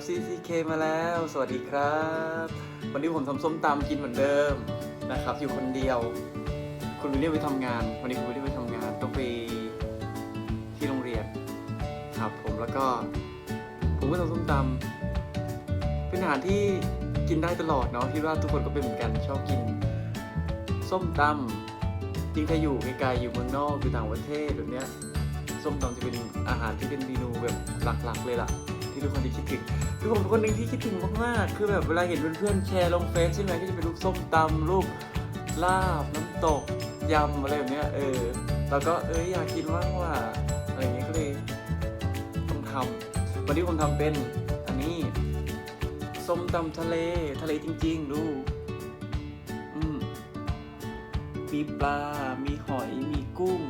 CCK มาแล้วสวัสดีครับวันนี้ผมทำส้มตำกินเหมือนเดิมนะครับอยู่คนเดียวคุณวิลเลียมไปทำงานวันนี้คุณวิลเลียมไปทำงานต้องไปที่โรงเรียนครับผมแล้วก็ผมก็ทำส้มตำเป็นอาหารที่กินได้ตลอดเนาะคิดว่าทุกคนก็เป็นเหมือนกันชอบกินส้มตำจริงถ้าอยู่ไกลๆอยู่เมืองนอกอยู่ต่างประเทศแบบเนี้ยส้มตำจะเป็นอาหารที่เป็นเมนูแบบหลักๆเลยล่ะที่ทุกคนที่คิดถึงคือผมเป็นคนหนึ่งที่คิดถึงมากๆคือแบบเวลาเห็นเพื่อนๆแชร์ลงเฟซใช่ไหมก็จะเป็นรูปส้มตำรูปลาบน้ำตกยำอะไรแบบเนี้ยแล้วก็อยากกินมากว่าอะไรอย่างเงี้ยก็เลยต้องทำวันนี้ผมทำเป็นอันนี้ส้มตำทะเลจริงๆดูมีปลา มีหอย มีกุ้ง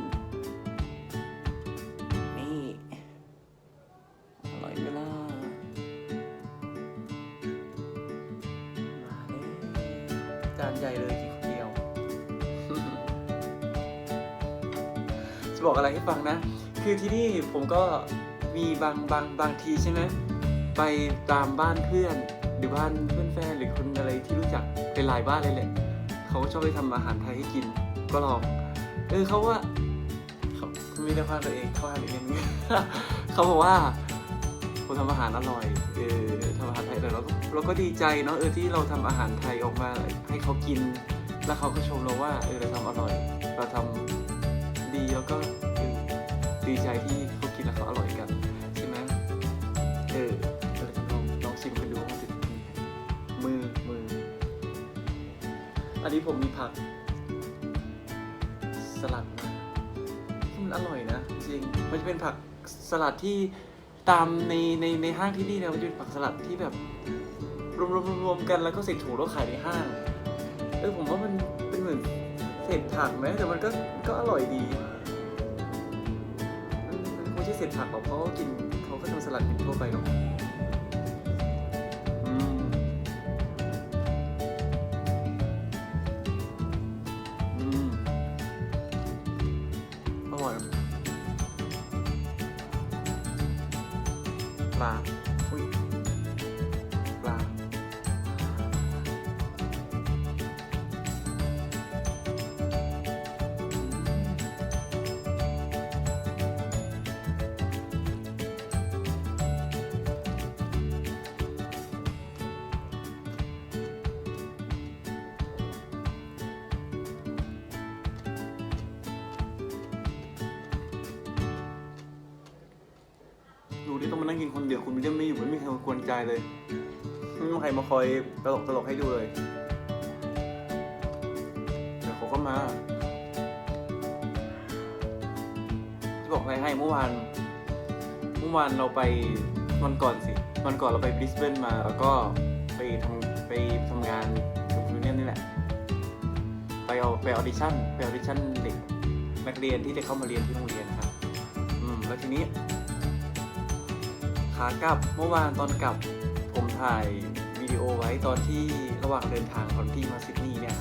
นี่อร่อยไหมล่ะมาเลยจานใหญ่เลยกินคนเดียว จะบอกอะไรให้ฟังนะคือที่นี่ผมก็มีบางทีใช่ไหมไปตามบ้านเพื่อนหรือบ้านเพื่อนแฟนหรือคนอะไรที่รู้จักเป็นหลายบ้านเลยแหละเขาชอบไปทำอาหารไทยให้กินก็ลองเขาว่าเขาไม่ได้พาตัวเองเขาพาตัวเอง เขาบอกว่าผมทำอาหารอร่อยทำอาหารไทยแต่เราก็ดีใจเนาะที่เราทำอาหารไทยออกมาให้เขากินแล้วเขาก็ชมเราว่าเราทำอร่อยเราทำดีแล้วก็ดีใจที่เขากินแล้วเขาอร่อยกันใช่ไหมเราจะลองชิมกันดูว่าจะมืออันนี้ผมมีผักสลัดมามันอร่อยนะจริงมันจะเป็นผักสลัดที่ตามในห้างที่นี่เนี่ยมันจะเป็นผักสลัดที่แบบรวมกันแล้วก็ใส่ถุงแล้วขายในห้างผมว่ามันเป็นเหมือนเศษผักไหมแต่มันก็อร่อยดีมันไม่ใช่เศษผักหรอกเพราะเขาก็ทำสลัดกินทั่วไปหรอกอร่อยปลาปลาดูที่ต้องมานั่งกินคนเดียวคุณวิลเลียมไม่อยู่ไม่มีใครมากวนใจเลยไม่มีใครมาคอยตลกให้ดูเลยแต่เขาก็มาจะบอกอะไรให้เมื่อวานเราไปวันก่อนเราไปบริสเบนมาแล้วก็ไปทำงานกับคุณวิลเลียมนี่แหละไปออดิชั่นเด็กนักเรียนที่จะเข้ามาเรียนที่โรงเรียนนะครับแล้วทีนี้ขากลับเมื่อวานตอนกลับผมถ่ายวิดีโอไว้ตอนที่ระหว่างเดินทางตอนที่มาซิดนีย์เนี่ย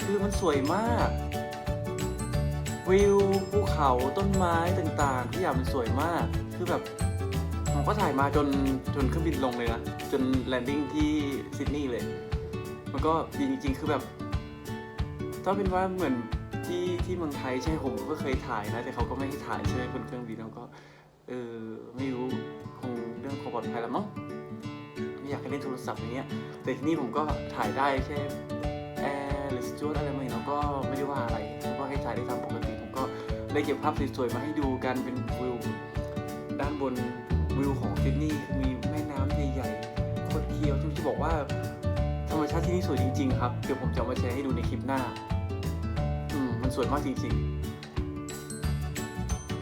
คือมันสวยมากวิวภูเขาต้นไม้ต่างๆทุกอย่างมันสวยมากคือแบบผมก็ถ่ายมาจนเครื่องบินลงเลยนะจนแลนดิ้งที่ซิดนีย์เลยมันก็ดีจริงๆคือแบบถ้าเป็นว่าเหมือนที่เมืองไทยใช่ผมก็เคยถ่ายนะแต่เขาก็ไม่ให้ถ่ายใช่ไหมบนเครื่องบินแล้วก็ไม่รู้คงเรื่องความปลอดภัยแล้วมั้งไม่อยากให้เล่นโทรศัพท์อย่างเงี้ยแต่ที่นี่ผมก็ถ่ายได้แค่แอร์หรือสจวตอะไรมาเราก็ไม่ได้ว่าอะไรก็ให้ถ่ายได้ตามปกติผมก็ได้เก็บภาพสวยๆมาให้ดูกันเป็นวิวด้านบนวิวของซิดนีย์คือมีแม่น้ำใหญ่ๆโคตรเคี้ยวจะบอกว่าธรรมชาติที่นี่สวยจริงๆครับเดี๋ยวผมจะมาแชร์ให้ดูในคลิปหน้ามันสวยมากจริงๆ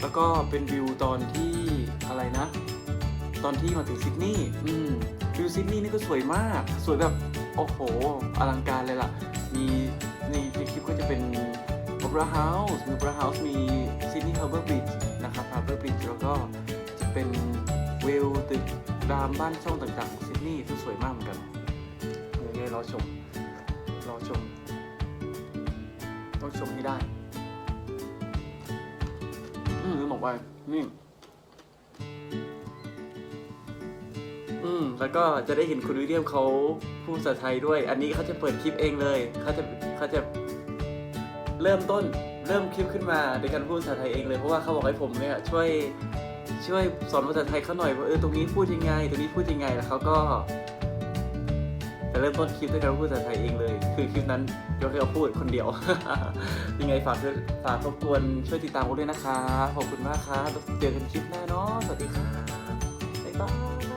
แล้วก็เป็นวิวตอนที่อะไรนะตอนที่มาถึงซิดนีย์วิวซิดนีย์นี่ก็สวยมากสวยแบบโอ้โหอลังการเลยล่ะมีในคลิปก็จะเป็นโอเปร่าเฮาส์มีซิดนีย์ฮาร์เบอร์บริดจ์นะครับฮาร์เบอร์บริดจ์แล้วก็จะเป็นวิวตึกรามบ้านช่องต่างๆของซิดนีย์ซึ่งสวยมากเหมือนกันเนี่ยรอชมต้องชมให้ได้ลืมบอกไปนี่ แล้วก็จะได้เห็นคุณวิลเลียมเขาพูดภาษาไทยด้วย อันนี้เขาจะเปิดคลิปเองเลยเขาจะเริ่มคลิปขึ้นมาโดยการพูดภาษาไทยเองเลยเพราะว่าเขาบอกให้ผมเนี่ยช่วยสอนภาษาไทยเขาหน่อยว่าตรงนี้พูดยังไงตรงนี้พูดยังไงแล้วเขาก็จะเริ่มต้นคลิปด้วยการพูดภาษาไทยเองเลยคือคลิปนั้นยกให้เขาพูดคนเดียว ยังไงฝากรบกวนช่วยติดตามผมด้วยนะคะขอบคุณมากครับเจอกันคลิปหน้าเนาะสวัสดีครับบ๊ายบาย